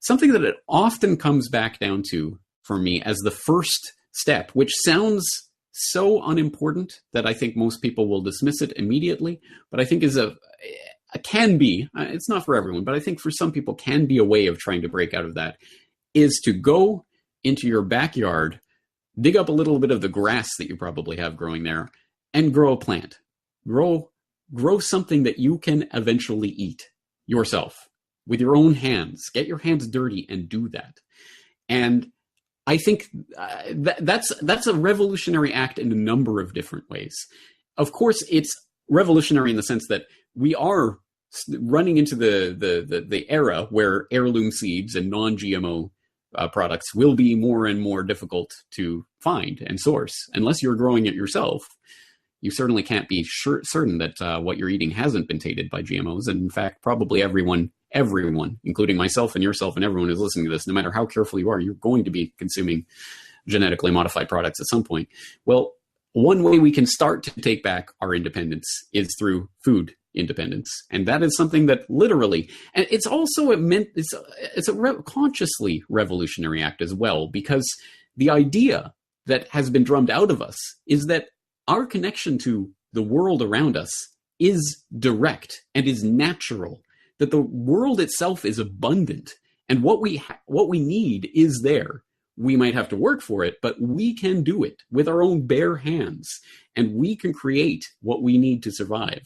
something that it often comes back down to for me as the first step, which sounds so unimportant that I think most people will dismiss it immediately, but I think is can be, it's not for everyone, but I think for some people can be a way of trying to break out of that, is to go into your backyard, dig up a little bit of the grass that you probably have growing there, and grow a plant. Grow something that you can eventually eat yourself with your own hands. Get your hands dirty and do that. And I think that's a revolutionary act in a number of different ways. Of course, it's revolutionary in the sense that we are running into the era where heirloom seeds and non-GMO products will be more and more difficult to find and source. Unless you're growing it yourself, you certainly can't be certain that what you're eating hasn't been tainted by GMOs. And in fact, probably everyone, including myself and yourself and everyone who's listening to this, no matter how careful you are, you're going to be consuming genetically modified products at some point. Well, one way we can start to take back our independence is through food independence. And that is something that literally, and it's also it's a consciously revolutionary act as well, because the idea that has been drummed out of us is that our connection to the world around us is direct and is natural, that the world itself is abundant, and what we need is there. We might have to work for it, but we can do it with our own bare hands, and we can create what we need to survive,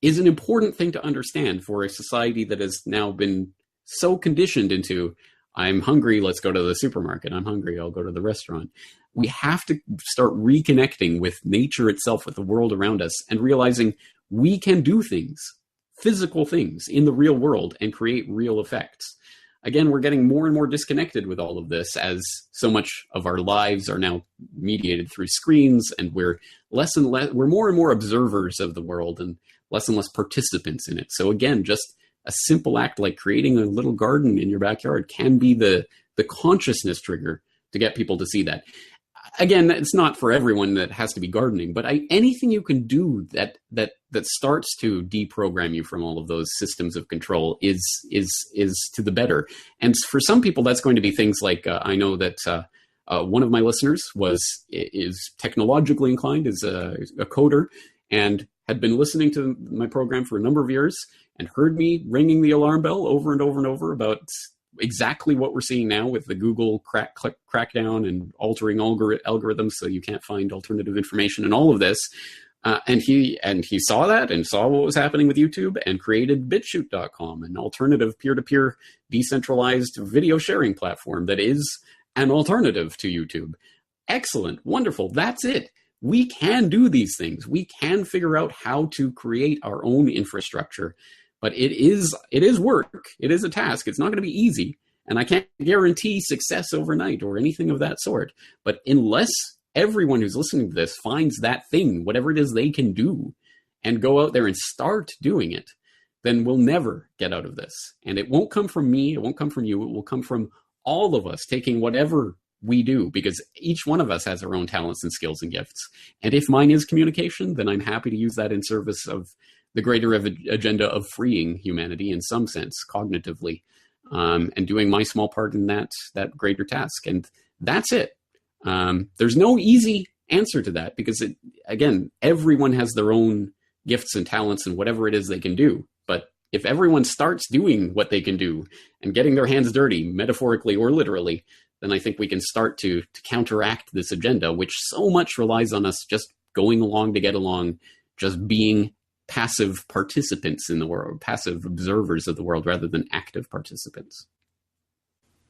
is an important thing to understand for a society that has now been so conditioned into, I'm hungry, let's go to the supermarket. I'm hungry, I'll go to the restaurant. We have to start reconnecting with nature itself, with the world around us, and realizing we can do things, physical things in the real world, and create real effects. Again, we're getting more and more disconnected with all of this as so much of our lives are now mediated through screens, and we're more and more observers of the world and less participants in it. So again, just a simple act like creating a little garden in your backyard can be the consciousness trigger to get people to see that. Again, it's not for everyone that has to be gardening, but anything you can do that starts to deprogram you from all of those systems of control is to the better. And for some people, that's going to be things like I know that one of my listeners is technologically inclined, is a coder, and had been listening to my program for a number of years and heard me ringing the alarm bell over and over and over about exactly what we're seeing now with the Google crackdown and altering algorithms so you can't find alternative information and all of this. And he saw that and saw what was happening with YouTube and created BitChute.com, an alternative peer-to-peer decentralized video sharing platform that is an alternative to YouTube. Excellent. Wonderful. That's it. We can do these things. We can figure out how to create our own infrastructure. But it is work. It is a task. It's not going to be easy. And I can't guarantee success overnight or anything of that sort. But unless everyone who's listening to this finds that thing, whatever it is they can do, and go out there and start doing it, then we'll never get out of this. And it won't come from me. It won't come from you. It will come from all of us taking whatever we do, because each one of us has our own talents and skills and gifts. And if mine is communication, then I'm happy to use that in service of the greater agenda of freeing humanity in some sense, cognitively, and doing my small part in that greater task. And that's it. There's no easy answer to that, because again, everyone has their own gifts and talents and whatever it is they can do. But if everyone starts doing what they can do and getting their hands dirty, metaphorically or literally, then I think we can start to counteract this agenda, which so much relies on us just going along to get along, just being passive participants in the world, passive observers of the world rather than active participants.